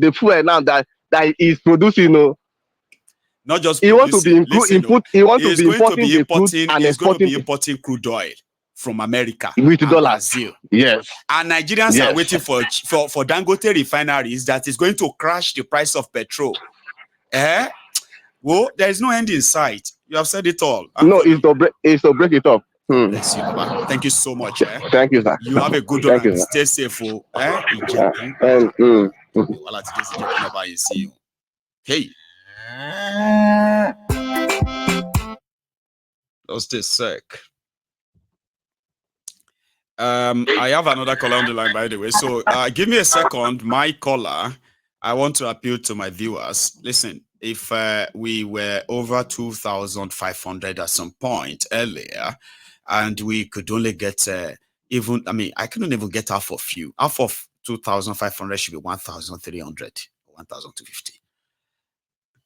the fuel now that is producing, not just he wants to be he wants to be importing the crude and exporting importing crude oil from America with and dollars. Brazil. Yes. And Nigerians are waiting for Dangote refineries that is going to crash the price of petrol. Well, there is no end in sight. You have said it all. No, it's to break it up. Bless you, Baba. Thank you so much. Thank you, sir. You have a good one. Stay safe. Hey. Let's stay sick. I have another caller on the line, by the way. So give me a second. My caller, I want to appeal to my viewers. Listen, if we were over 2,500 at some point earlier, and we could only get I couldn't even get half of you. Half of 2,500 should be 1,300, 1,250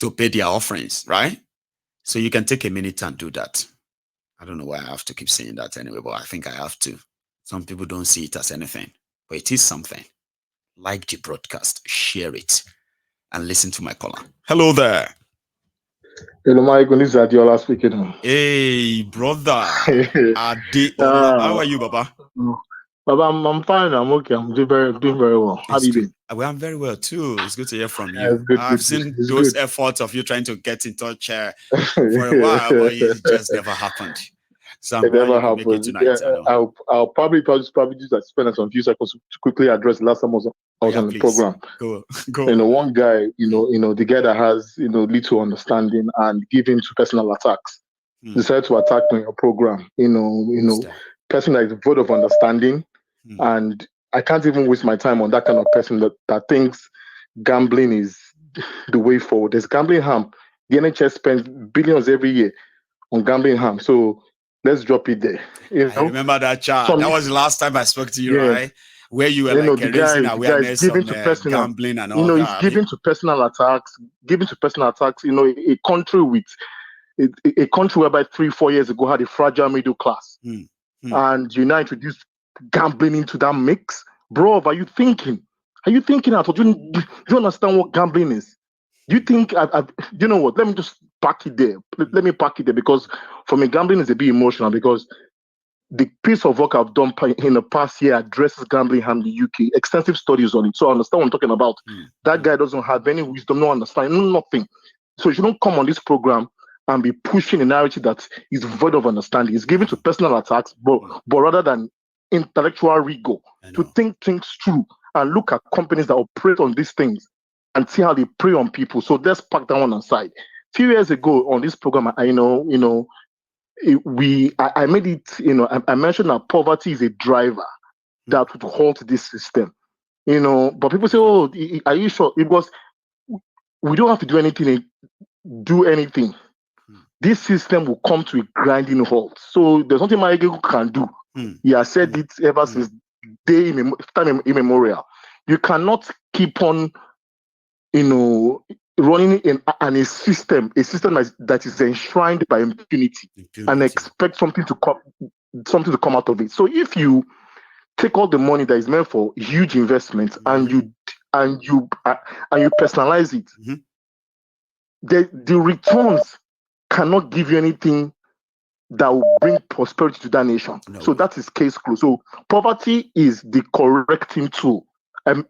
to pay their offerings, right? So you can take a minute and do that. I don't know why I have to keep saying that anyway, but I think I have to. Some people don't see it as anything, but it is something. Like the broadcast, share it, and listen to my caller. Hello there. Hello, Michael. This is Adiola speaking. Hey, brother. Adiola. How are you, Baba? Baba, I'm fine. I'm okay. I'm doing very well. How have you been? Well, I'm very well too. It's good to hear from you. I've seen those efforts of you trying to get in touch for a while, but it just never happened. So I'm glad you can make it tonight. I'll probably just spend some few seconds to quickly address the last time I was on the program. Go. One guy, the guy that has little understanding and giving to personal attacks, decided to attack me on your program. Person that is void of understanding, and I can't even waste my time on that kind of person that thinks gambling is the way forward. There's gambling harm. The NHS spends billions every year on gambling harm. So let's drop it there. I remember that chat. That was the last time I spoke to you, right? Where you were raising awareness on gambling and all that. He's giving to personal attacks. A country with a country whereby 3-4 years ago had a fragile middle class, and you now introduce gambling into that mix, bro. Are you thinking? Are you thinking at all? Do you understand what gambling is? Do you think? You know what? Let me just pack it there. Let me pack it there, because for me, gambling is a bit emotional, because the piece of work I've done in the past year addresses gambling harm in the UK. Extensive studies on it, so I understand what I'm talking about. That guy doesn't have any wisdom, no understanding, nothing. So you don't come on this program and be pushing a narrative that is void of understanding. It's given to personal attacks, but rather than intellectual rigor, to think things through and look at companies that operate on these things and see how they prey on people. So let's pack that one aside. A few years ago on this program, I made it, I mentioned that poverty is a driver that would halt this system. But people say, oh, are you sure? Because we don't have to do anything. This system will come to a grinding halt. So there's nothing my can do. He has said it ever since time immemorial. You cannot keep on, running in a system that is enshrined by impunity and expect something to come out of it. So if you take all the money that is meant for huge investments and you personalize it, the returns cannot give you anything that will bring prosperity to that nation. So that is case closed. So poverty is the correcting tool.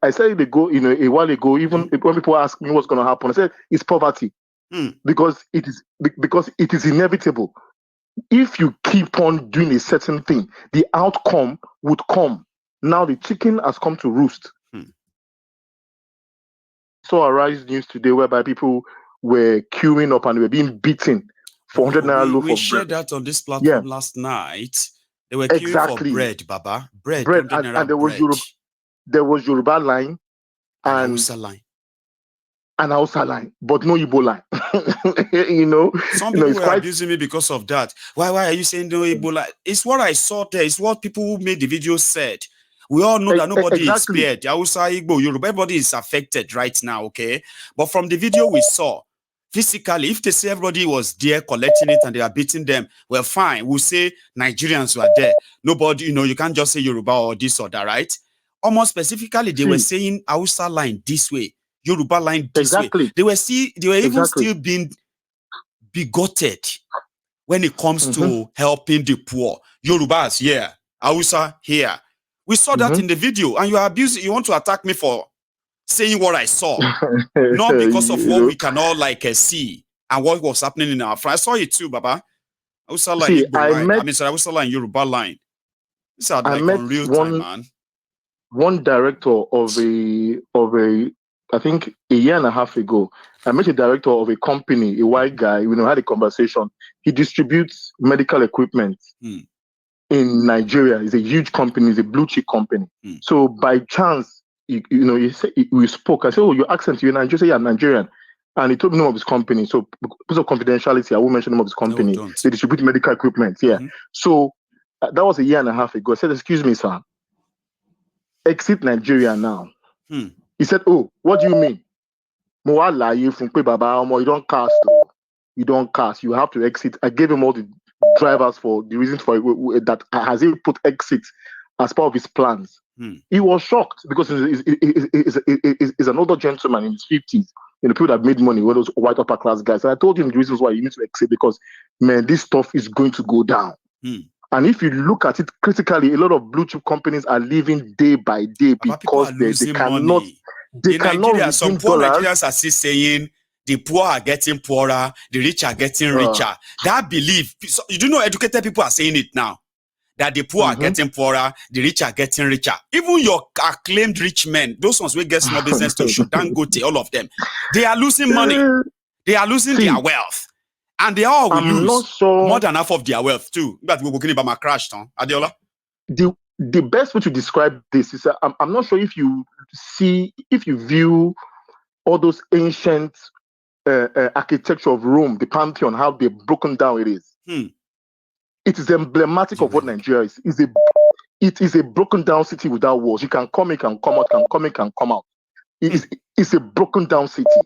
I said it a while ago, even when people ask me what's going to happen, I said it's poverty because it is inevitable. If you keep on doing a certain thing, the outcome would come. Now the chicken has come to roost. So Arise News today, whereby people were queuing up and were being beaten for 100 naira loaf of bread. We shared that on this platform last night. They were queuing for bread, Baba. Bread and there was Yoruba line and Hausa line. And Hausa line, but no Igbo line. Some people were abusing me because of that. Why are you saying no Igbo line? It's what I saw there. It's what people who made the video said. We all know that nobody is spared. Hausa, Igbo, Yoruba, everybody is affected right now, okay? But from the video we saw, physically, if they say everybody was there collecting it and they are beating them, well, fine. We'll say Nigerians were there. Nobody, you can't just say Yoruba or this or that, right? Almost specifically, they were saying Hausa line this way. Yoruba line this way. They were even still being bigoted when it comes to helping the poor. Yorubas here, Hausa here. We saw that in the video, and you are abusing. You want to attack me for saying what I saw, not because of what we can all see and what was happening in our front. I saw it too, Baba. Hausa line, Igbo line. Hausa line, Yoruba line. These are like on real time, man. One director of a I think a year and a half ago, I met a director of a company, a white guy. We had a conversation. He distributes medical equipment in Nigeria. It's a huge company. It's a blue chip company. So by chance, we spoke. I said, "Oh, your accent, you're Nigerian." Say, "Yeah, I'm Nigerian." And he told me the name of his company. So because of confidentiality, I won't mention the name of his company. They distribute medical equipment. Yeah. So that was a year and a half ago. I said, "Excuse me, sir. Exit Nigeria now." He said, "Oh, what do you mean? You don't cast. You don't cast. You have to exit." I gave him all the drivers for the reasons for that. Has he put exit as part of his plans? He was shocked because he's an older gentleman in his 50s. People that made money, one of those white upper class guys. And I told him the reasons why you need to exit because, man, this stuff is going to go down. And if you look at it critically, a lot of blue chip companies are living day by day because they cannot. Money. In Nigeria, some poor Nigerians are still saying the poor are getting poorer, the rich are getting richer. That belief, you do know, educated people are saying it now. That the poor are getting poorer, the rich are getting richer. Even your acclaimed rich men, those ones who get small business to Dangote, all of them, they are losing money. They are losing their wealth. And they all will lose more than half of their wealth too. But we're talking about my crash, Adiola. The best way to describe this is I'm not sure if you view all those ancient architecture of Rome, the Pantheon, how they've broken down it is. It is emblematic of what Nigeria is. It is a broken down city without walls. You can come in, can come out, can come in, can come out. It's a broken down city.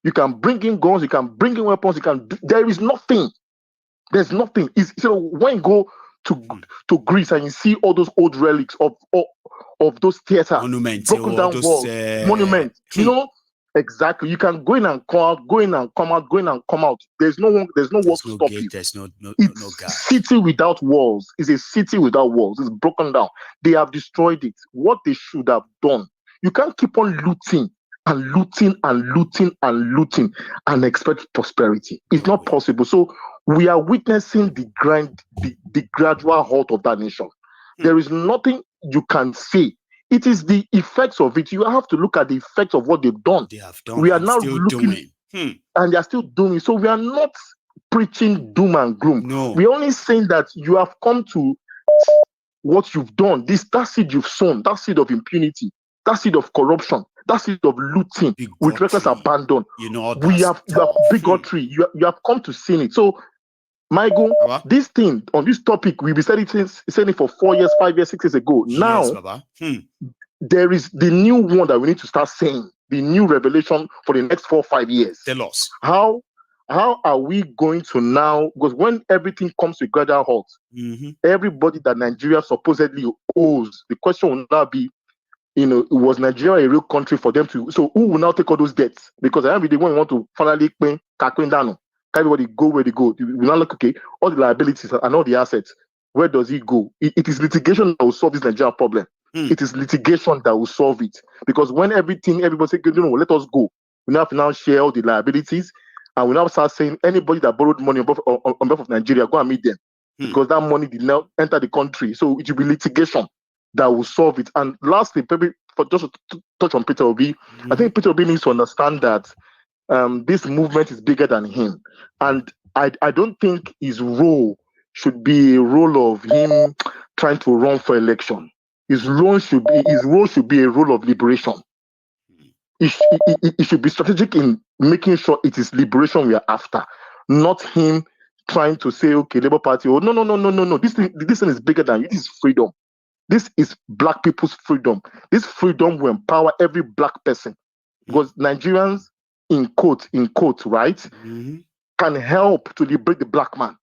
You can bring in guns, you can bring in weapons, there is nothing. There's nothing. When you go to Greece and you see all those old relics of those theaters, monuments, broken down walls, monuments, exactly. You can go in and come out, go in and come out, go in and come out. There's no wall to stop you. There's no guard. City without walls. It's a city without walls. It's broken down. They have destroyed it. What they should have done. You can't keep on looting and looting and looting and looting and expect prosperity. It's not possible. So we are witnessing the gradual halt of that nation. There is nothing you can say. It is the effects of it. You have to look at the effects of what they've done. They have done. We are now looking, and they are still doing it. So we are not preaching doom and gloom. No. We're only saying that you have come to what you've done. That seed you've sown, that seed of impunity, that seed of corruption, that seed of looting with reckless abandon. You have bigotry. You have come to see it. So, Michael, this thing on this topic, we've been saying it for 4 years, 5 years, 6 years ago. Now, there is the new one that we need to start saying, the new revelation for the next 4 or 5 years. Tell us. How are we going to now, because when everything comes to gradual halt, everybody that Nigeria supposedly owes, the question will now be, was Nigeria a real country for them to? So who will now take all those debts? Because I the one who want to finally pay down. Everybody go where they go. We now look, okay, all the liabilities and all the assets. Where does it go? It is litigation that will solve this Nigeria problem. It is litigation that will solve it. Because when everybody say, let us go. We now share all the liabilities, and we now start saying anybody that borrowed money on behalf of Nigeria, go and meet them. Because that money did not enter the country. So it will be litigation that will solve it. And lastly, for just to touch on Peter Obi, I think Peter Obi needs to understand that this movement is bigger than him. And I don't think his role should be a role of him trying to run for election. His role should be a role of liberation. It should be strategic in making sure it is liberation we are after, not him trying to say, okay, Labour Party, no. This thing is bigger than you. This is freedom. This is Black people's freedom. This freedom will empower every Black person. Because Nigerians, in quote, right, can help to liberate the Black man.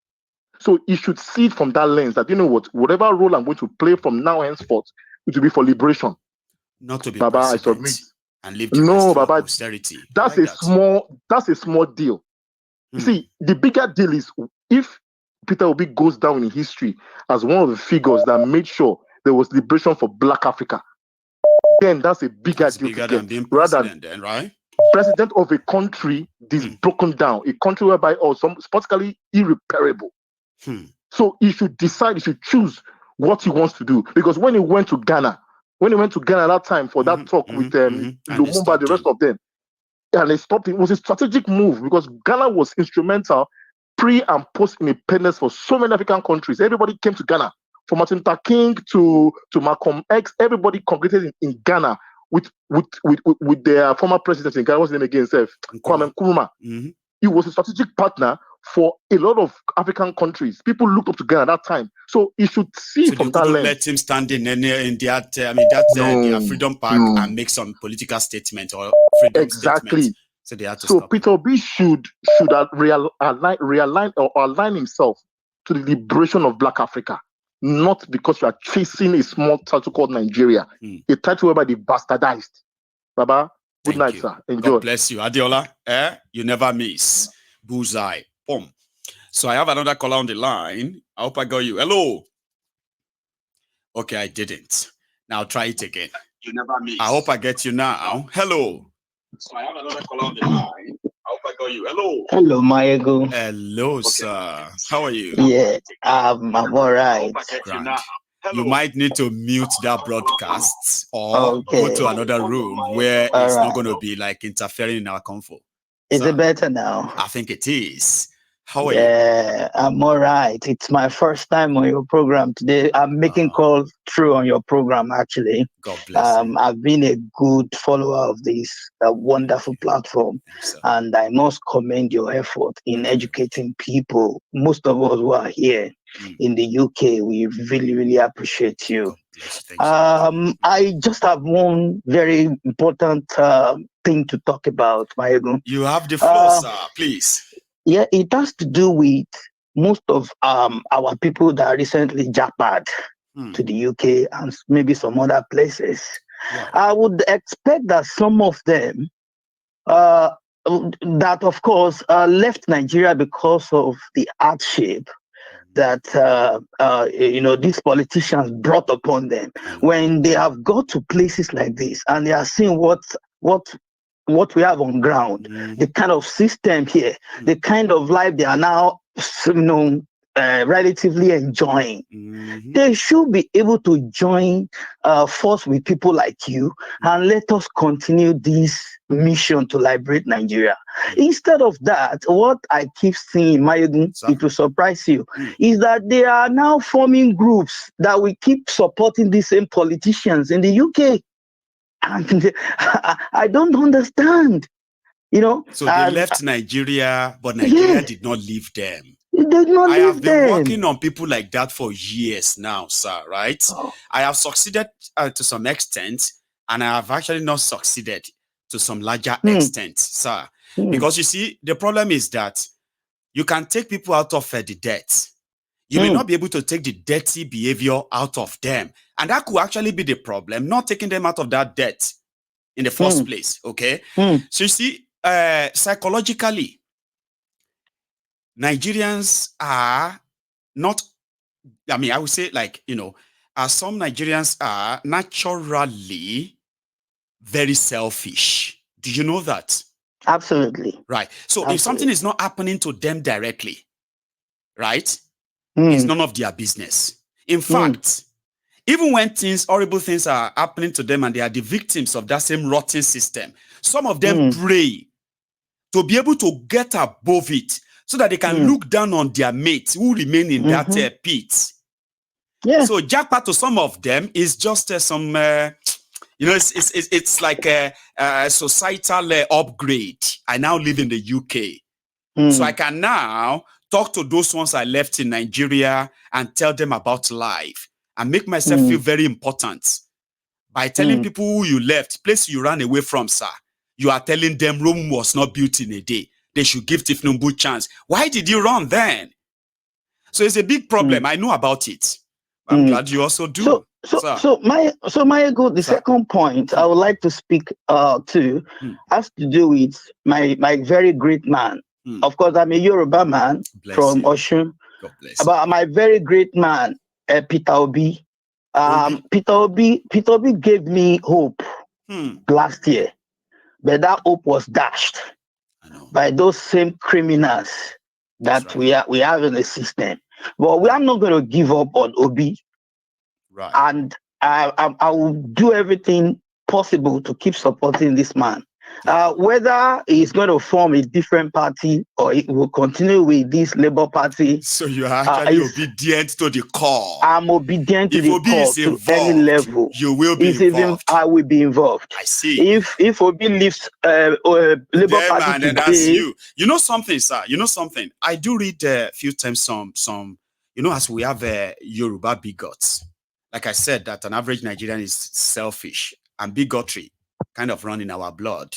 So you should see it from that lens that, whatever role I'm going to play from now henceforth, it will be for liberation. Not to be Baba, president. and leave the rest for posterity. That's a small deal. You see, the bigger deal is if Peter Obi goes down in history as one of the figures that made sure there was liberation for Black Africa, then that's a bigger deal bigger to than get. being president, then, right? President of a country is broken down, a country whereby some politically irreparable. So he should decide, he should choose what he wants to do. Because when he went to Ghana that time for that talk with Lumumba, the rest of them, and they stopped him, it was a strategic move because Ghana was instrumental pre and post independence for so many African countries. Everybody came to Ghana, from Martin Luther King to Malcolm X. Everybody congregated in Ghana with their former president in Ghana. What's his name again? Kwame Nkrumah. He was a strategic partner for a lot of African countries. People looked up to Ghana at that time. So he should see from that lens. Let him stand in their Freedom Park and make some political statement or freedom statement. So they had to stop Peter Obi should realign or align himself to the liberation of Black Africa, not because you are chasing a small title called Nigeria, a title whereby they bastardized. Baba, good night, sir. Enjoy. God bless you. Adiola, you never miss. Bullseye. Boom. So I have another caller on the line. I hope I got you. Hello. Okay, I didn't. Now try it again. You never miss. I hope I get you now. Hello. So I have another caller on the line. I hope I got you. Hello. Hello, Maego. Hello, sir. How are you? Yeah, I'm all right. You might need to mute that broadcast or go to another room where it's not going to be like interfering in our convo. Is it better now? I think it is. How are you? Yeah, I'm all right. It's my first time on your program today. I'm making calls through on your program, actually. God bless you. I've been a good follower of this wonderful platform, and I must commend your effort in educating people. Most of us who are here in the UK, we really, really appreciate you. I just have one very important thing to talk about, Maego. You have the floor, sir, please. Yeah, it has to do with most of our people that recently jackpot to the UK and maybe some other places. Wow. I would expect that some of them that, of course, left Nigeria because of the hardship that these politicians brought upon them. When they have got to places like this and they are seeing what we have on ground, the kind of system here, the kind of life they are now, relatively enjoying. They should be able to join force with people like you and let us continue this mission to liberate Nigeria. Instead of that, what I keep seeing, Mayogun, it will surprise you, is that they are now forming groups that will keep supporting the same politicians in the UK. And I don't understand, So they left Nigeria, but Nigeria did not leave them. I have been working on people like that for years now, sir, right? I have succeeded to some extent, and I have actually not succeeded to some larger extent, sir. Because you see, the problem is that you can take people out of the debt. You may not be able to take the dirty behavior out of them. And that could actually be the problem, not taking them out of that debt in the first place, okay? So you see, psychologically, Nigerians are not, I would say some Nigerians are naturally very selfish. Do you know that? Absolutely. Right. So if something is not happening to them directly, right? It's none of their business. In fact, even when horrible things are happening to them and they are the victims of that same rotten system, some of them pray to be able to get above it so that they can look down on their mates who remain in that pit. Yeah. So jackpot to some of them is just it's like a societal upgrade. I now live in the UK. So I can now talk to those ones I left in Nigeria and tell them about life and make myself feel very important by telling people who you left, place you ran away from, sir. You are telling them Rome was not built in a day. They should give Tinubu a chance. Why did you run then? So it's a big problem. I know about it. I'm glad you also do. So my ego, the second point I would like to speak to has to do with my very great man. Of course, I'm a Yoruba man from Oshun. About my very great man, Peter Obi. Peter Obi gave me hope last year, but that hope was dashed by those same criminals that we have in the system. But we are not going to give up on Obi. Right. And I will do everything possible to keep supporting this man. Whether he's going to form a different party or he will continue with this Labour Party. So you are actually obedient to the call. I'm obedient to the call to any level. You will be involved. I will be involved. I see. If Obi leaves Labour Party today, that's you. You know something, sir. You know something. I do read a few times some. You know, as we have Yoruba bigots. Like I said, that an average Nigerian is selfish and bigotry kind of run in our blood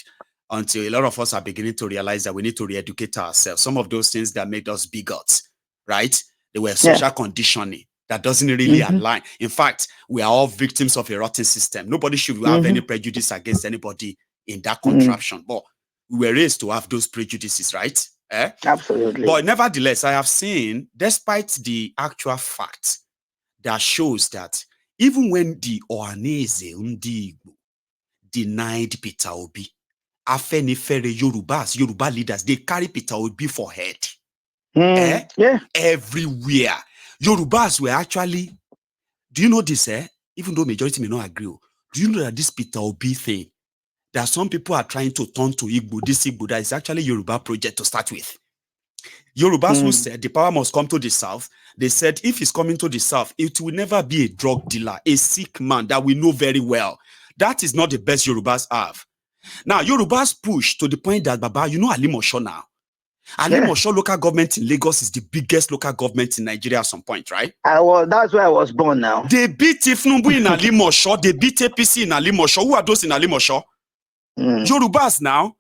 until a lot of us are beginning to realize that we need to re-educate ourselves. Some of those things that made us bigots, right? They were social conditioning that doesn't really align. In fact, we are all victims of a rotten system. Nobody should have any prejudice against anybody in that contraption. But we were raised to have those prejudices, right? Absolutely. But nevertheless, I have seen, despite the actual fact that shows that even when the Ohaneze Ndigbo denied Peter Obi, Afenifere Yoruba leaders, they carry Peter Obi for head. Everywhere. Yorubas were actually, do you know this, even though majority may not agree, do you know that this Peter Obi thing, that some people are trying to turn to Igbo, this Igbo, that is actually Yoruba project to start with. Yorubas who said the power must come to the south, they said if it's coming to the south, it will never be a drug dealer, a sick man that we know very well. That is not the best Yorubas have. Now, Yorubas push to the point that, Baba, you know Alimosho now. Alimosho local government in Lagos is the biggest local government in Nigeria at some point, right? That's where I was born now. They beat Tinubu in Alimosho, they beat APC in Alimosho. Who are those in Alimosho? Yorubas now.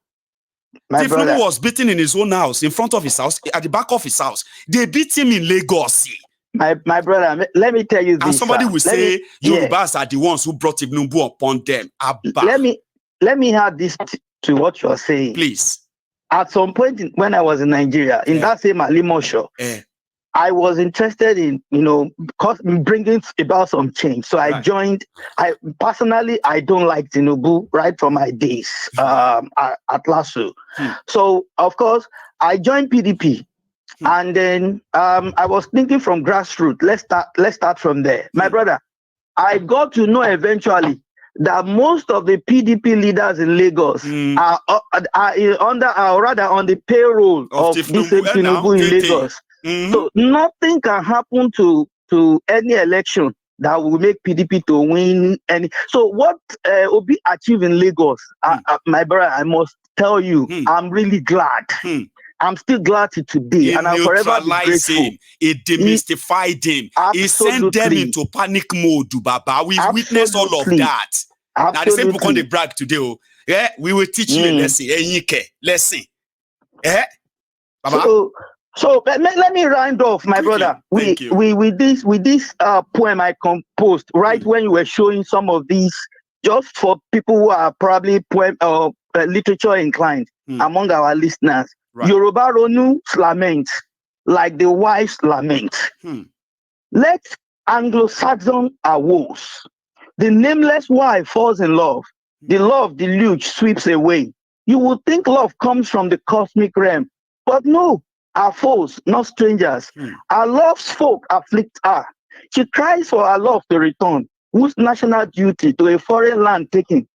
Tinubu was beaten in his own house, in front of his house, at the back of his house. They beat him in Lagos. My brother, let me tell you this. And somebody will say Yorubas are the ones who brought Tinubu upon them. Let me add this to what you're saying. Please. At some point when I was in Nigeria, in that same Alimosho, I was interested in, bringing about some change. So I joined. I don't like Tinubu right from my days at LASU. So, of course, I joined PDP. And then I was thinking from grassroots. Let's start from there. My brother, I got to know eventually that most of the PDP leaders in Lagos are on the payroll of this Tinubu in Lagos. So nothing can happen to any election that will make PDP to win any. So what Obi achieved in Lagos, my brother, I must tell you, I'm really glad. I'm still glad to today, and I'm forever grateful. It demystified him. He sent them into panic mode, Baba. We've witnessed all of that. Now the same people come to brag today. We will teach you a lesson. Lesson. Baba. So let me round off, my brother. With this poem I composed right when you were showing some of these, just for people who are probably poem or literature inclined among our listeners. Right. Yoruba Ronu's lament, like the wife's lament. Let Anglo-Saxon are woes. The nameless wife falls in love. The love deluge sweeps away. You would think love comes from the cosmic realm, but no. Our foes, not strangers. Our love's folk afflict her. She cries for her love to return, whose national duty to a foreign land taken.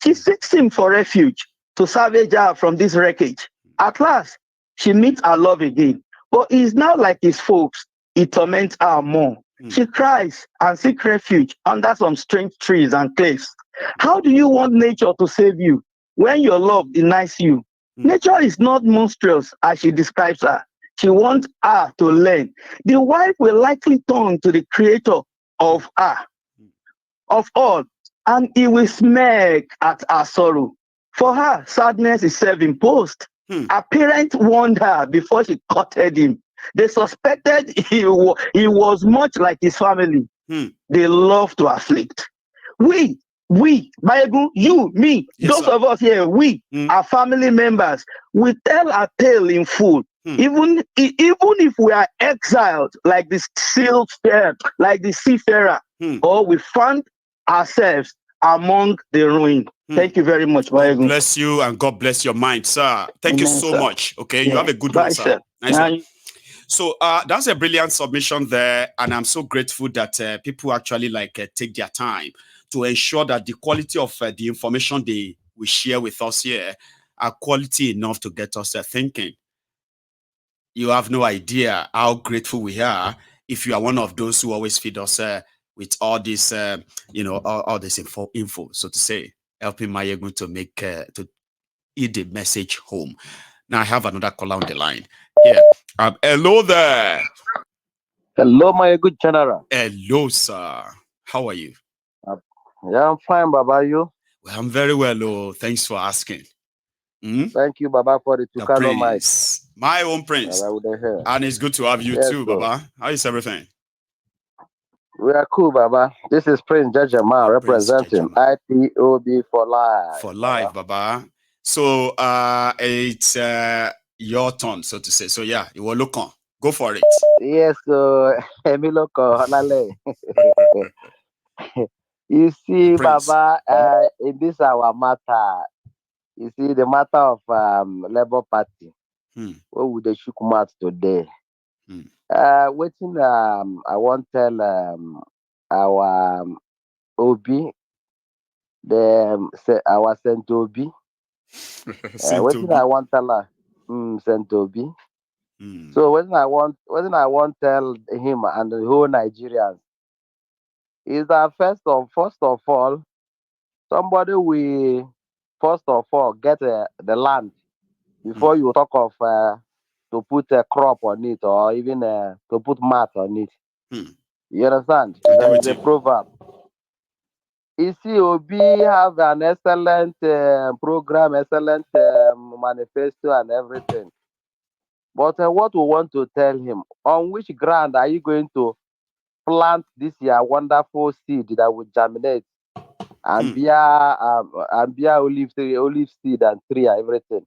She seeks him for refuge, to salvage her from this wreckage. At last, she meets her love again, but he is now like his folks. He torments her more. She cries and seeks refuge under some strange trees and cliffs. How do you want nature to save you when your love denies you? Nature is not monstrous as she describes her. She wants her to learn. The wife will likely turn to the creator of her, of all, and he will smirk at her sorrow. For her, sadness is self-imposed. Her parents warned her before she courted him. They suspected he was much like his family. They love to afflict. We, Bible, you, me, Yes, those sir. of us here, we, our family members, we tell our tale in full. Even if we are exiled, like the seafarer, or we find ourselves among the ruin. Thank you very much, God Bible. bless you and God bless your mind, sir. Thank you so much. Okay, you have a good one, sir. Nice one. So that's a brilliant submission there, and I'm so grateful that people actually take their time to ensure that the quality of the information they will share with us here are quality enough to get us thinking. You have no idea how grateful we are if you are one of those who always feed us with all this, all this info, so to say, helping Mayegun to make to eat the message home. Now I have another caller on the line here. Hello there. Hello, my good general. Hello, sir. How are you? Yeah, I'm fine, Baba. You? Well, I'm very well. Oh, thanks for asking. Thank you, Baba, for the Tucano mic. My own prince. And it's good to have you too, Baba. How is everything? We are cool, Baba. This is Prince Jajama representing IPOB for life. For life, Baba. So it's your turn, so to say. So yeah, you will look on. Go for it. Yes, Lale. You see, Baba, in this our matter, you see the matter of Labour Party. What would they shook mouth today? Waiting, I want to tell our OB, our Saint Obi. Waiting, I want to tell Saint Obi. So when I want tell him and the whole Nigerians is that first of all, somebody will first of all get the land before you talk of to put a crop on it or even to put mat on it. You understand? There is a proverb. You see, Obi have an excellent program, excellent manifesto and everything. But what we want to tell him, on which ground are you going to plant this year wonderful seed that will germinate and bear olive seed and tree and everything?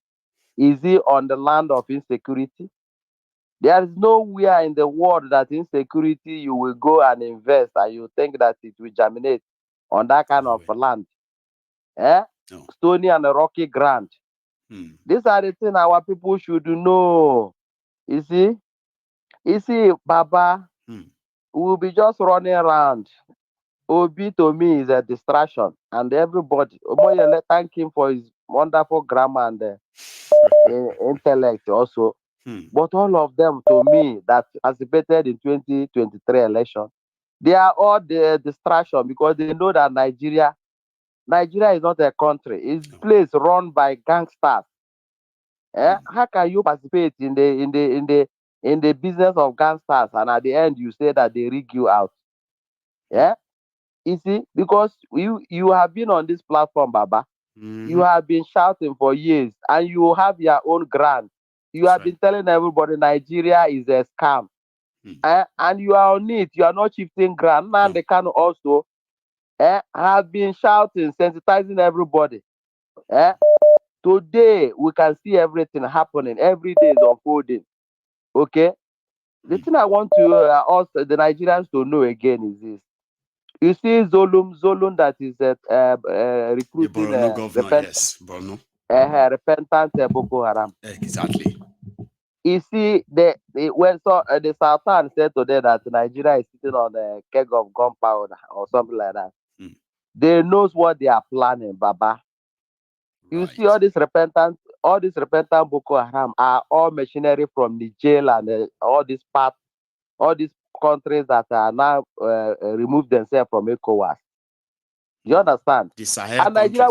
Is it on the land of insecurity? There is nowhere in the world that insecurity you will go and invest and you think that it will germinate on that kind of land. No. Stony and rocky ground. These are the things our people should know. You see, Baba, we'll be just running around. Obi to me is a distraction, and everybody. Omoyele thank him for his wonderful grammar and intellect also. But all of them, to me, that participated in 2023 election, they are all the distraction because they know that Nigeria is not a country. It's a place run by gangsters. How can you participate in the business of gangsters and at the end you say that they rig you out? Yeah, you see, because you have been on this platform, Baba. You have been shouting for years, and you have your own grant. You have been telling everybody Nigeria is a scam, and you are on it. You are not shifting grant. Now they can also have been shouting, sensitizing everybody. Today we can see everything happening. Every day is unfolding. Okay. The thing I want to also the Nigerians to know again is this. You see Zolum that is recruiting repentant Boko Haram. Exactly. You see, the Sultan said today that Nigeria is sitting on a keg of gunpowder or something like that. They knows what they are planning, Baba. You see, all these repentant Boko Haram are all machinery from Niger and all these countries that are now remove themselves from ECOWAS. You understand? The Sahel and Nigeria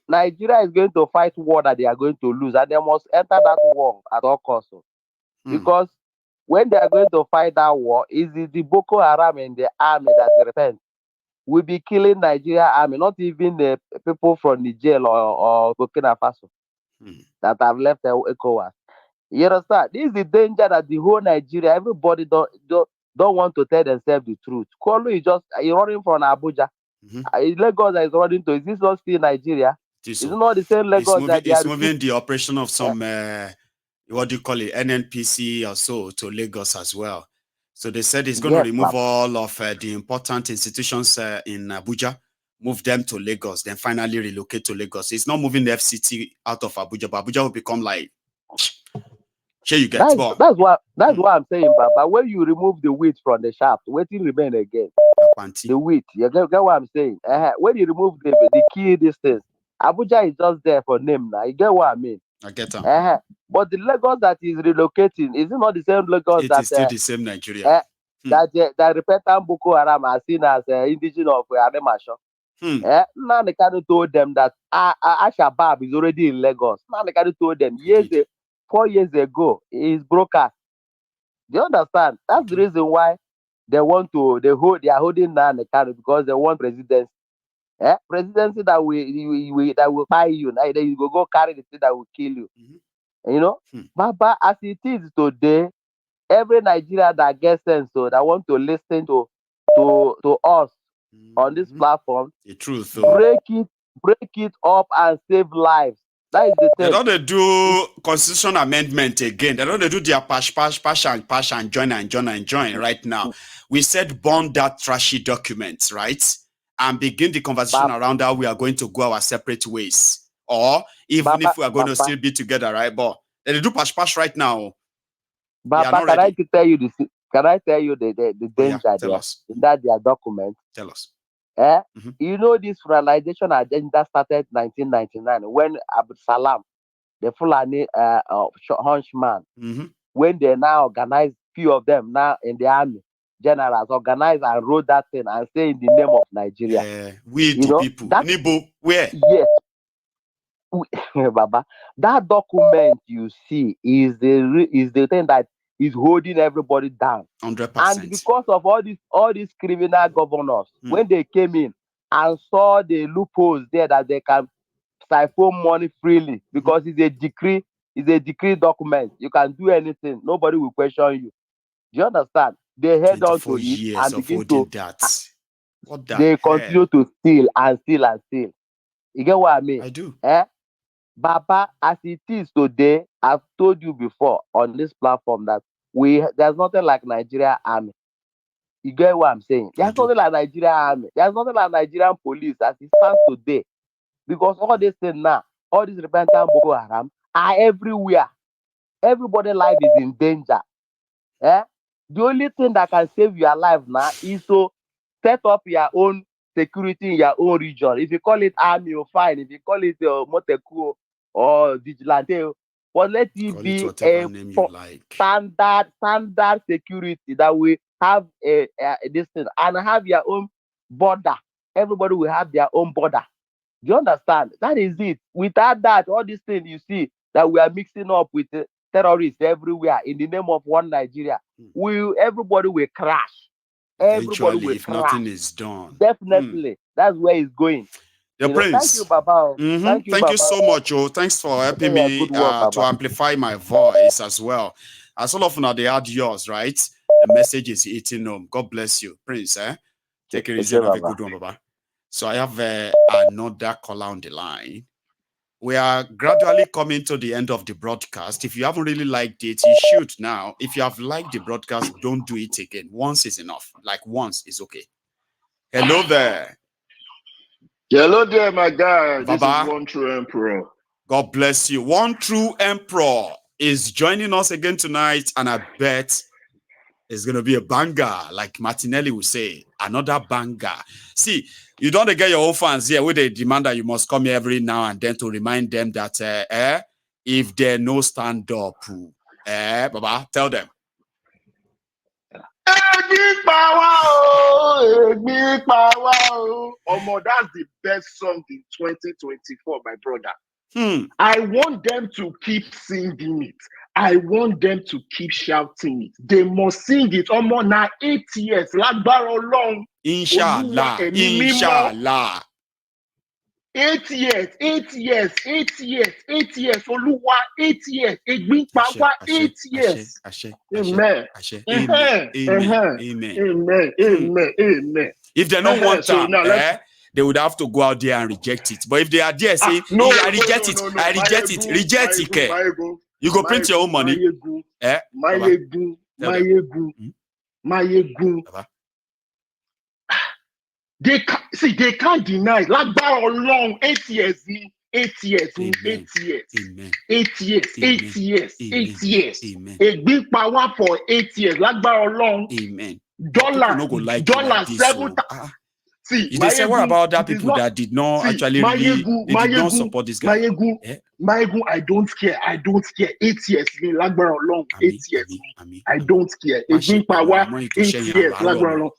Nigeria is going to fight war that they are going to lose, and they must enter that war at all costs. Because when they are going to fight that war, is the Boko Haram in the army that they repent will be killing Nigeria army, not even the people from Niger or Burkina Faso that have left the ECOWAS. You understand? This is the danger that the whole Nigeria, everybody don't don't want to tell themselves the truth. Kolu is just running from Abuja. Lagos is running to. Is this not still Nigeria? Is it not the same Lagos that they are moving the operation of some what do you call it, NNPC or so to Lagos as well. So they said it's going to remove all of the important institutions in Abuja, move them to Lagos, then finally relocate to Lagos. It's not moving the FCT out of Abuja, but Abuja will become like, here you get. That's what I'm saying, Baba. When you remove the wheat from the shaft, waiting remain again. The wheat, you get what I'm saying? When you remove the key distance, Abuja is just there for name now. You get what I mean? I get them. But the Lagos that is relocating, is it not the same Lagos it is still the same Nigeria? That repentant Boko Haram are seen as indigenous of Ademasho. Nanekanu told them that Al-Shabaab is already in Lagos. Nanekanu told them 4 years ago, is broadcast. Do you understand? That's the reason why they are holding Nanekanu, because they want presidency. Presidency that will buy you. Then you go carry the thing that will kill you. You know, Baba, as it is today, every Nigerian that gets sense, so that want to listen to us on this platform, the truth, break it up and save lives. That is the thing. They don't do constitution amendment again. They don't do their pash and join right now. We said burn that trashy document, right? And begin the conversation around how we are going to go our separate ways. Or even if we are going to still be together, right? But they do pash right now. Baba, can I tell you the danger there in that their document? Tell us. You know, this fertilization agenda started 1999 when Abdul Salam, the Fulani hunchman, when they now organize few of them now in the army, generals organize and wrote that thing and say in the name of Nigeria. We the people. Nibo, where? Yes. Baba, that document you see is the thing that is holding everybody down. 100%. And because of all these criminal governors, when they came in and saw the loopholes there that they can siphon money freely, because it's a decree document. You can do anything. Nobody will question you. Do you understand? They head on to it and begin to they continue to steal and steal and steal. You get what I mean? I do. Baba, as it is today, I've told you before on this platform that there's nothing like Nigeria army. You get what I'm saying? There's nothing like Nigeria army. There's nothing like Nigerian police as it stands today. Because all these things now, all these repentant Boko Haram are everywhere. Everybody's life is in danger. The only thing that can save your life now is to set up your own security in your own region. If you call it army, or fine. If you call it Moteku or vigilante, but let it be a standard security that we have this thing and have your own border. Everybody will have their own border. Do you understand? That is it. Without that, all these things you see that we are mixing up with terrorists everywhere in the name of one Nigeria, everybody will crash. Eventually, if nothing is done. Definitely. That's where it's going. Prince. Thank you, Baba. Thank you so much, Joe. Thanks for helping me to amplify my voice as well. As all of now, they had yours, right? The message is hitting home. God bless you, Prince. Take it easy and have a good one, Baba. So I have another caller on the line. We are gradually coming to the end of the broadcast. If you haven't really liked it, you should now. If you have liked the broadcast, don't do it again. Once is enough. Like once is okay. Hello there. Hello there, my guy. Baba. This is One True Emperor. God bless you. One True Emperor is joining us again tonight, and I bet it's going to be a banger, like Martinelli would say, another banger. See, you don't get your own fans here with a demand that you must come here every now and then to remind them that if they're no stand up, Baba, tell them. Big power, big power. Omo, that's the best song in 2024, my brother. I want them to keep singing it. I want them to keep shouting it. They must sing it. Omo, now 8 years. Lágbára Ọlọ́run. Inshallah. Inshallah. 8 years, 8 years, 8 years, 8 years. Oluwa, 8 years. Egbin Pawa, 8 years. Amen. Amen. Amen. Amen. If they don't want So them, now they would have to go out there and reject it. But if they are there saying, I reject it, I reject it, reject it, you go print your own money. They can't deny. Lágbára Ọlọ́run, 8 years, 8 years, 8 years, 8 years, 8 years, 8 years. Egbin Pawa for 8 years. Lágbára Ọlọ́run. Amen. Dollar 7. See, they say what about other people that did not actually really, they did not support this guy? Mayegun, I don't care. 8 years, Lágbára Ọlọ́run, 8 years. I don't care. Egbin Pawa, 8 years, Lágbára Ọlọ́run.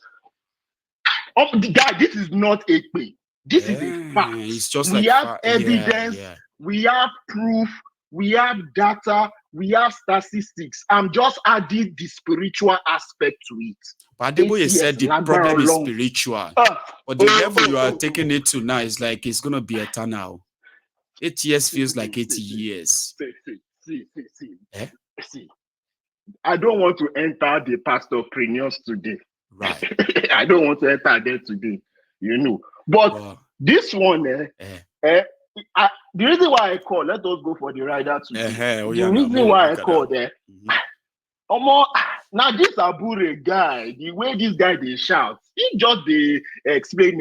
Guy, this is not a play. This is a fact. It's just we have evidence, we have proof, we have data, we have statistics. I'm just adding the spiritual aspect to it. But Adeboye said the problem is spiritual. But the level you are taking it to now is like it's going to be eternal. 8 years feels like 80 years. See. I don't want to enter the pastorpreneurs today. Right. I don't want to enter there today, But this one, the reason why I call, let us go for the rider today. The reason why I call there, now this Abure guy, the way this guy they shout, he just they explain.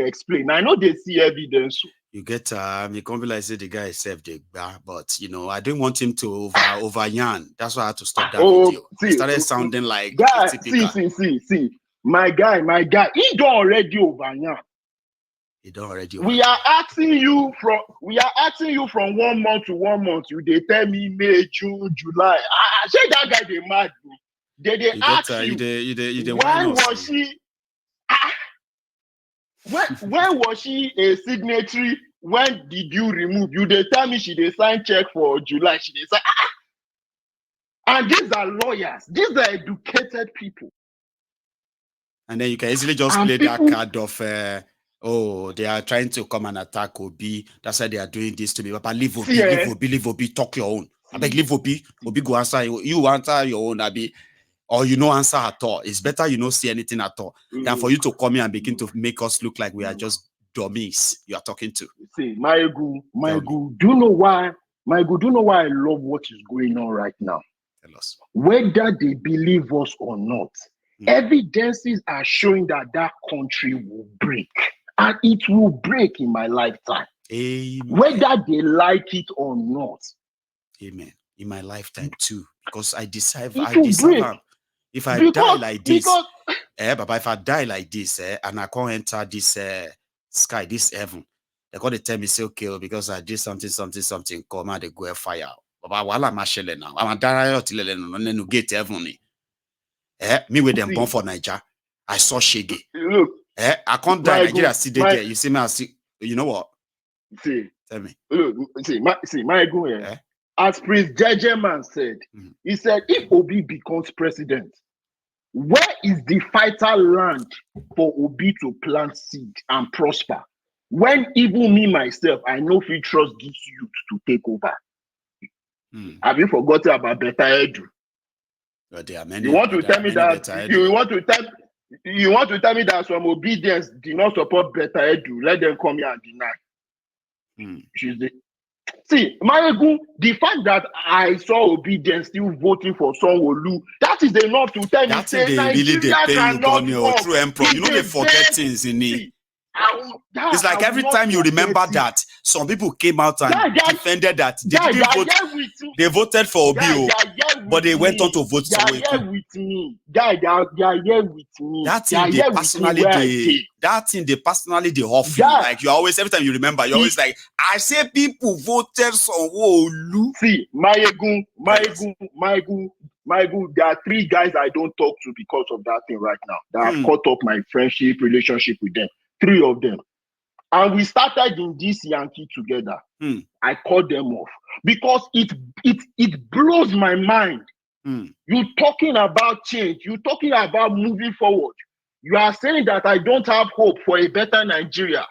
I know they see evidence. You get you can't be like say the guy is saved the bar, but I didn't want him to over yarn. That's why I had to stop that video. It started sounding like guy, see. My guy, he don't already over yarn. He don't already. We are asking you from 1 month to 1 month. You they tell me May, June, July. I say that guy they mad. They ask you when was she? When was she a signatory? When did you remove? You they tell me she they sign check for July. She they sign. And these are lawyers. These are educated people. And then you can easily just play that card of, they are trying to come and attack Obi. That's why they are doing this to me. But leave Obi, talk your own. I beg, leave Obi go answer. You answer your own, Abi. Or answer at all. It's better you don't see anything at all than for you to come here and begin to make us look like we are just dummies you are talking to. See, Maegu, do you know why? Maegu, do you know why I love what is going on right now? Tell us. Whether they believe us or not, evidences are showing that country will break. And it will break in my lifetime. Amen. Whether they like it or not. Amen. In my lifetime too. Because I deserve if I die like this, Baba, if I die like this, and I can't enter this sky, this heaven, they're going to tell me, say, okay, because I did something, come out, they go fire. Baba, while I'm now, I'm a dying to get heaven. Me with them born for Niger. I saw Shege. Look, I can't die. Nigeria see there. You see me, I see. You know what? See, tell me. Look, my go. As Prince Jejeman said, he said, if Obi becomes president, where is the fighter land for Obi to plant seed and prosper? When even me myself, I know if you trust this youth to take over. Have you forgotten about Beta Edu? You want to tell me that some obedience did not support Beta Edu? Let them come here and deny. See, Mayegun, the fact that I saw obedience still voting for Sanwo-Olu, that is enough to tell me say Nigeria cannot work. True emperor. You know they forget things in it. It's like every time you remember that, some people came out and defended that. They didn't vote. They voted for Obi, but they went on to vote for Obi. They are here with me. That thing they personally they offer. Like you always, every time you remember, you always like, I say people voted for Sanwo-Olu. See, Mayegun, there are 3 guys I don't talk to because of that thing right now. That have cut up my relationship with them. 3 of them. And we started in this Yankee together. I cut them off because it blows my mind. You talking about change. You talking about moving forward. You are saying that I don't have hope for a better Nigeria.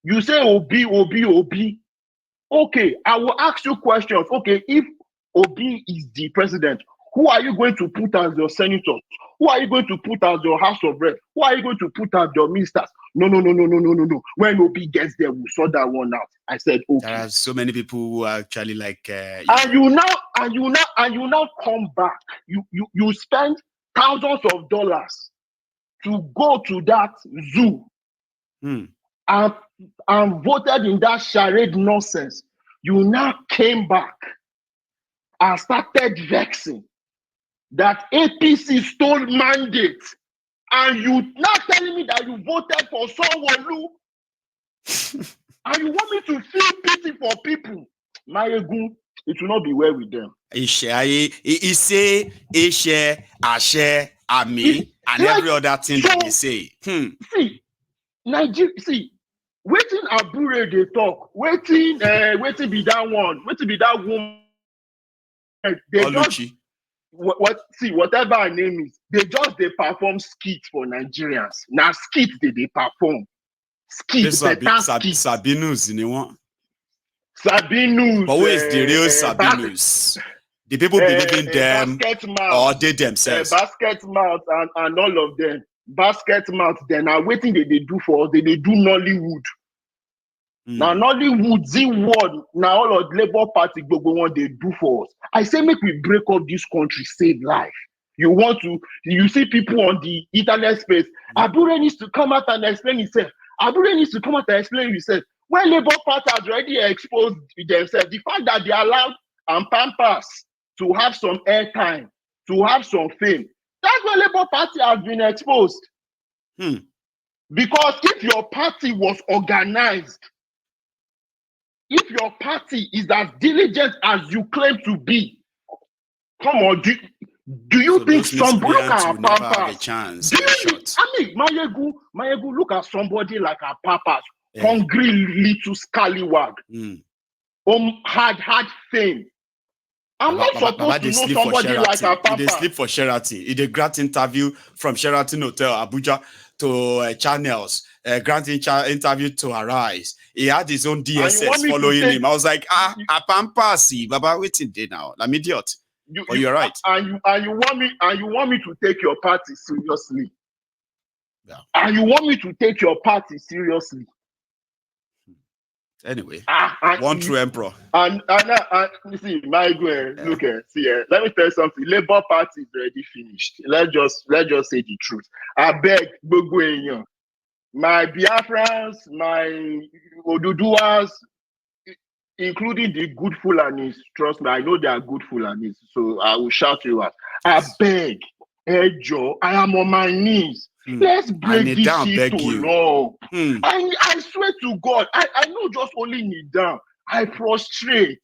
You say Obi, Obi, Obi. Okay, I will ask you questions. Okay, if Obi is the president, who are you going to put as your senators? Who are you going to put as your House of Reps? Who are you going to put as your ministers? No. When Obi gets there, we'll sort that one out. I said, okay. There are so many people who are actually like. You now come back. You spend thousands of dollars to go to that zoo and voted in that charade nonsense. You now came back and started vexing that APC stole mandate, and you now telling me that you voted for Sanwo-Olu, and you want me to feel pity for people. Mayegun, it will not be well with them. Ise, Ashe, Ami, and every other thing that they say. See, Nigeria, waiting Abure they talk, waiting be that one, waiting be that woman. They just whatever her name is, they perform skits for Nigerians. Now skits they perform. Skits, Sabinus, you know. Sabinus. But who is the real Sabinus? The people believe in them or they themselves? Basket mouth and all of them. Basket mouth, then are waiting they do for us. They do Nollywood. Now Nollywood, Z1, now all of Labour Party, global one they do for us. I say make we break up this country, save life. You see people on the internet space. Abure needs to come out and explain himself. Abure needs to come out and explain himself. When Labour Party has already exposed themselves, the fact that they allowed Pampers to have some airtime, to have some fame, that's why Labour Party has been exposed. Because if your party was organized, if your party is as diligent as you claim to be, come on, do you think somebody look at Pampers? Mayegun, look at somebody like a Pampers, hungry little scallywag, had fame. I'm not supposed to know somebody like a Pampers. They sleep for Sheraton. He did grant interview from Sheraton Hotel, Abuja, to channels. Grant interview to Arise. He had his own DSS following him. I was like, a Pampers, Baba, waiting there now. I'm idiot. You're right. And you want me to take your party seriously. Yeah. And you want me to take your party seriously. Anyway, one true emperor. And see, my girl, look here, let me tell you something. Labour Party is already finished. Let's just say the truth. I beg, my Biafrans, my Oduduwas, including the good Fulanis, trust me, I know they are good Fulanis, so I will shout you out. I beg, Joe, I am on my knees. Let's break this shit to love. I swear to God, I know just only kneel down. I prostrate.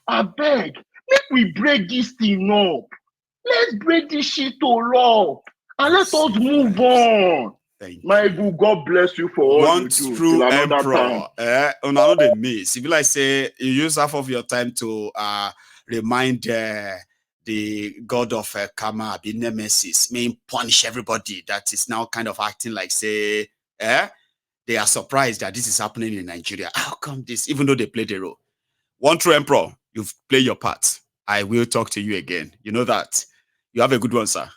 I beg, make we break this thing up. Let's break this shit to love. And let us move on. My good, God bless you for all you do. One true emperor. Another miss. If you like say, you use half of your time to remind the god of karma, the nemesis, may punish everybody that is now kind of acting like say, they are surprised that this is happening in Nigeria. How come this, even though they play the role? One true emperor, you've played your part. I will talk to you again. You know that. You have a good one, sir.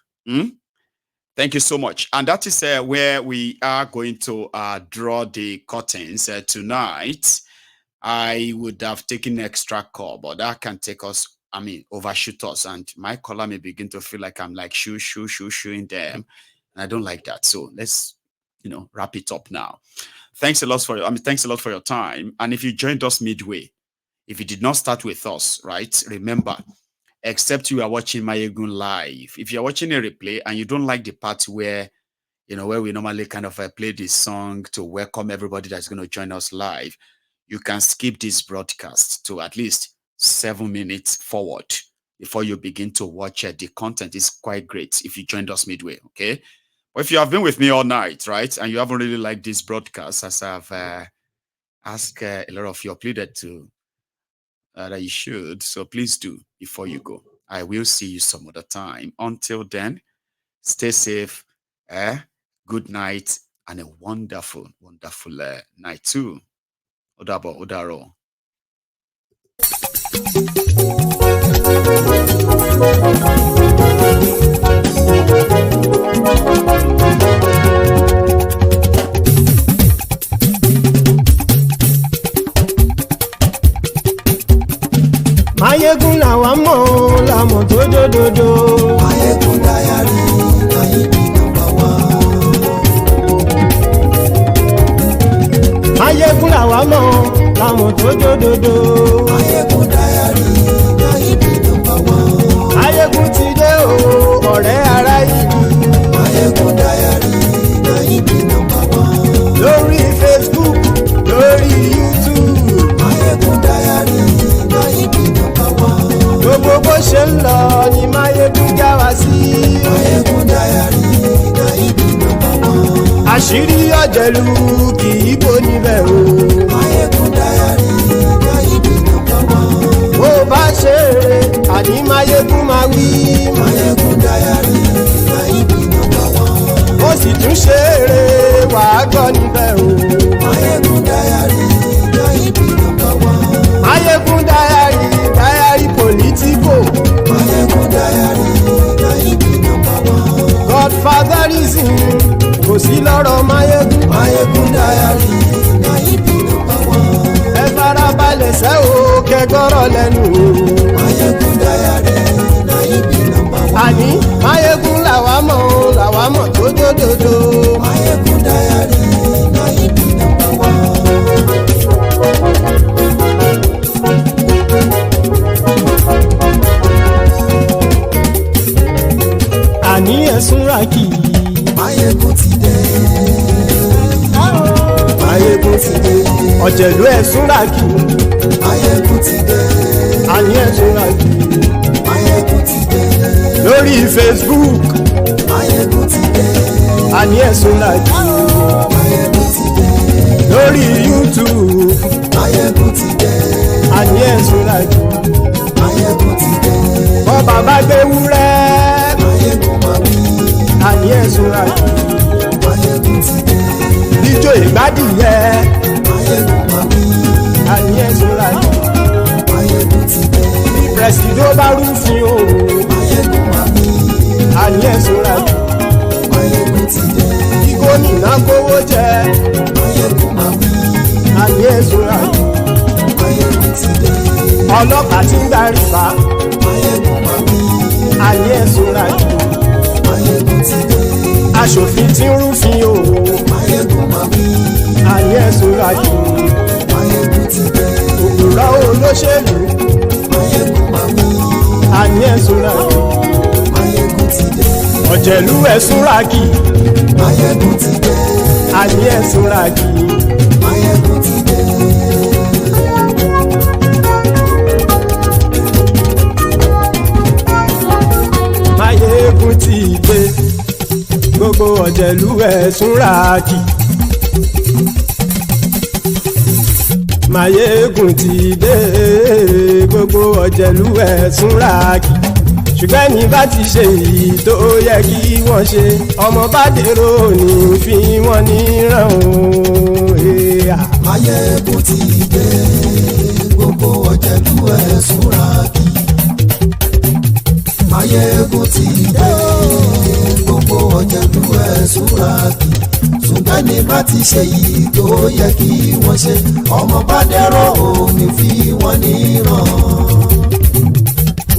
Thank you so much. And that is where we are going to draw the curtains tonight. I would have taken extra call, but that can take us, overshoot us. And my caller may begin to feel like I'm like shooing them. And I don't like that. So let's, wrap it up now. Thanks a lot for your time. And if you joined us midway, if you did not start with us, right, remember, except you are watching Mayegun live. If you're watching a replay and you don't like the part where, where we normally kind of play this song to welcome everybody that's going to join us live, you can skip this broadcast to at least 7 minutes forward before you begin to watch the content. Is quite great if you joined us midway, okay? But if you have been with me all night, right, and you haven't really liked this broadcast, as I've asked a lot of you, pleaded to, that you should. So please do before you go. I will see you some other time. Until then, stay safe. Good night and a wonderful, wonderful night too. Ó dàbọ̀, ó dàárọ̀. Máyégún làwa mọ̀ làmọ̀ tó dódòdó. Máyégún dáyàrí Náyìbí nọ́mbà 1. Máyégún làwa mọ̀ làmọ̀ tó dódòdó. Máyégún dáyàrí Náyìbí nọ́mbà 1. Máyégún ti dé o ọ̀rẹ́ ará ìlú. Máyégún dáyàrí Náyìbí nọ́mbà 1. Lórí Facebook, lórí YouTube. Máyégún dáyàrí Náyìbí nọ́mbà 1. Gbogbo bó ṣe ń lọ ni Máyégún já wa sí. Máyégún dáyàrí Náyìbí nọ́mbà 1. Àṣírí ọ̀jẹ̀lú kì í bò níbẹ̀ o. Máyégún dáyàrí Náyìbí nọ́mbà 1. Bó bá ṣe eré àní Máyégún máa wí. Máyégún dáyàrí Náyìbí nọ́mbà 1. Ó sì tún ṣe eré wàá gbọ́ níbẹ̀ o. Máyégún dáyàrí Náyìbí nọ́mbà 1. Máyégún dáyàrí pòlítíkò. Máyégún dáyàrí Náyìbí nọ́mbà 1. Godfatherism kò sí lọ́rọ̀ Máyégún. Máyégún dáyàrí Náyìbí nọ́mbà 1. Ẹ farabalẹ̀ sẹ́ o kẹgọ́rọ̀ lẹ́nu o. Máyégún dáyàrí Náyìbí nọ́mbà 1. Àní Máyégún làwa mọ̀ tó dódòdó. Máyégún dáyàrí Náyìbí nọ́mbà 1. Àní ẹ̀sùn ràkì. Máyégún ti dé. Máyégún ti dé. Ọ̀jẹ̀lú ẹ̀sùn ràkì. Máyégún ti dé. Àní ẹ̀sùn ràkì. Máyégún ti dé. Lórí Facebook. Máyégún ti dé. Àní ẹ̀sùn ràkì. Máyégún ti dé. Lórí YouTube. Máyégún ti dé. Àní ẹ̀sùn ràkì. Máyégún ti dé. Bọ́ bàbá gbé wúrẹ́. Máyégún máa wí. Àní ẹ̀sùn ràkì. Máyégún ti dé. Ijó ìgbádìyẹ. Máyégún máa wí. Àní ẹ̀sùn ràkì. Máyégún ti dé. Pẹ̀sìdó bá rúfin o. Máyégún máa wí. Àní ẹ̀sùn ràkì. Máyégún ti dé. Kí gómìnà kówó jẹ. Máyégún máa wí. Àní ẹ̀sùn ràkì. Máyégún ti dé. Ọlọ́pàá tí ń darí bá. Máyégún máa wí. Àní ẹ̀sùn ràkì. Máyégún ti dé. Aṣòfin tí ń rúfin o. Máyégún máa wí. Àní ẹ̀sùn ràkì. Máyégún ti dé. Òpùrọ́ olóṣèlú. Máyégún máa wí. Àní ẹ̀sùn ràkì. Máyégún ti dé. Ọ̀jẹ̀lú ẹ̀sùn ràkì. Máyégún ti dé. Àní ẹ̀sùn ràkì. Máyégún ti dé. Máyégún ti dé. Gbogbo ọ̀jẹ̀lú ẹ̀sùn ràkì. Máyégún ti dé. Gbogbo ọ̀jẹ̀lú ẹ̀sùn ràkì. Ṣùgbọ́n ní bá ti ṣe èyí tó yẹ kí wọ́n ṣe, ọmọ bá dèrò ní fi wọ́n níran o. Máyégún ti dé. Gbogbo ọ̀jẹ̀lú ẹ̀sùn ràkì. Máyégún ti dé. Gbogbo ọ̀jẹ̀lú ẹ̀sùn ràkì. Ṣùgbọ́n ní bá ti ṣe èyí tó yẹ kí wọ́n ṣe, ọmọ bá dèrò ní fi wọ́n níran.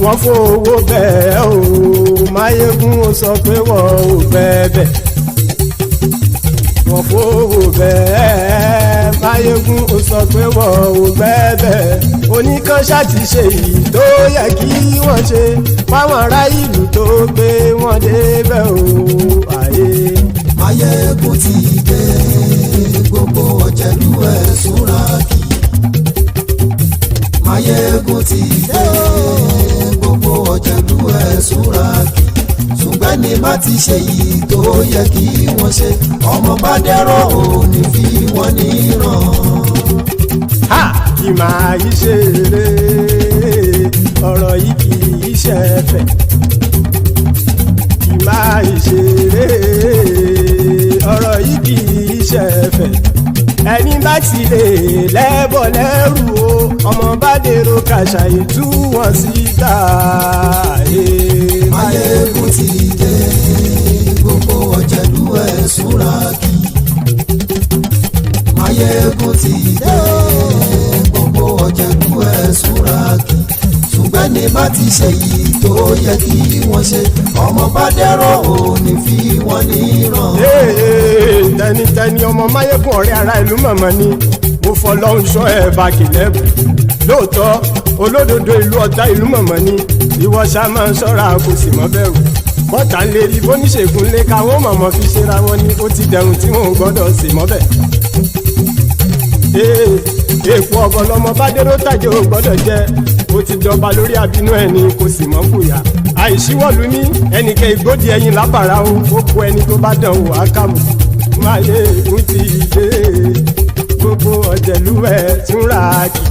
Wọ́n fowó bẹ́ẹ̀ o, Máyégún ó sọ pé wọ́n ò bẹ́ẹ̀. Wọ́n fowó bẹ́ẹ̀, Máyégún ó sọ pé wọ́n ò bẹ́ẹ̀. Oníkan ṣáàtì ṣe èyí tó yẹ kí wọ́n ṣe, fáwọn ará ìlú tó gbé wọn débẹ̀ o. Máyégún ti dé. Gbogbo ọ̀jẹ̀lú ẹ̀sùn ràkì. Máyégún ti dé. Gbogbo ọ̀jẹ̀lú ẹ̀sùn ràkì. Ṣùgbọ́n ní bá ti ṣe yìí tó yẹ kí wọ́n ṣe, ọmọ bá dẹ́rọ̀ ò ní fi wọ́n níran. Kì máa yí ṣe eré, ọ̀rọ̀ yìí kì í ṣe ẹ̀fẹ̀. Kì máa yí ṣe eré, ọ̀rọ̀ yìí kì í ṣe ẹ̀fẹ̀. ẹni bá ti lè lẹ́bọ̀ lẹ́rù o ọmọ bá dèrò kàṣà ìtú wọn síta. Máyégún ti dé gbogbo ọ̀jẹ̀lú ẹ̀ súnra kí. Máyégún ti dé gbogbo ọ̀jẹ̀lú ẹ̀ súnra kí. ṣùgbọ́n ní bá ti ṣe yìí tó yẹ kí wọ́n ṣe ọmọ bá dẹ́rọ̀ ò ní fi wọ́n níran. tẹnitẹni ọmọ Máyégún ọ̀rẹ́ ara ìlú mọ̀mọ́ ni mo fọlọ́hún sọ ẹ̀ bá kìlẹ́bù lóòótọ́ olódodo ìlú ọ̀tá ìlú mọ̀mọ́ ni ìwọ ṣá máa ń ṣọ́ra kò sì mọ́ bẹ̀rù bọ́tà ń lè rí bóníṣègùn lé káwọn mọ̀mọ́ fi ṣera wọn ni ó ti dẹrùn tí wọn ò gbọ́dọ̀ sì mọ́ bẹ̀. èèpo ọ̀gọ̀ lọmọ bá dérò tàjẹ́ ò gbọ́dọ̀ jẹ́ ó ti jọba lórí abínú ẹni kò sì mọ́ bùyà àìsíwọ́lu ní ẹnìkẹ́ ìgbódì ẹyin lábàrá o ó kó ẹni tó bá dán o ákàmù. Máyégún ti dé gbogbo ọ̀jẹ̀lú ẹ̀ túnra kì.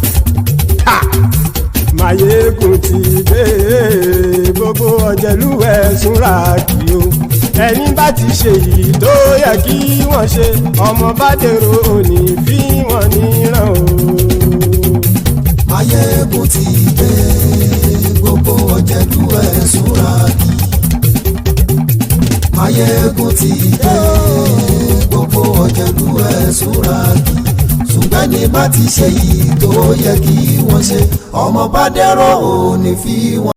Máyégún ti dé gbogbo ọ̀jẹ̀lú ẹ̀ túnra kì o ẹni bá ti ṣe yìí tó yẹ kí wọ́n ṣe ọmọ bá dèrò òní fi wọ́n níran o. Máyégún ti dé gbogbo ọ̀jẹ̀lú ẹ̀ súnra kí. Máyégún ti dé gbogbo ọ̀jẹ̀lú ẹ̀ súnra kí. ṣùgbọ́n ní bá ti ṣe yìí tó yẹ kí wọ́n ṣe ọmọ bá dẹ́rọ̀ ò ní fi wọ́n.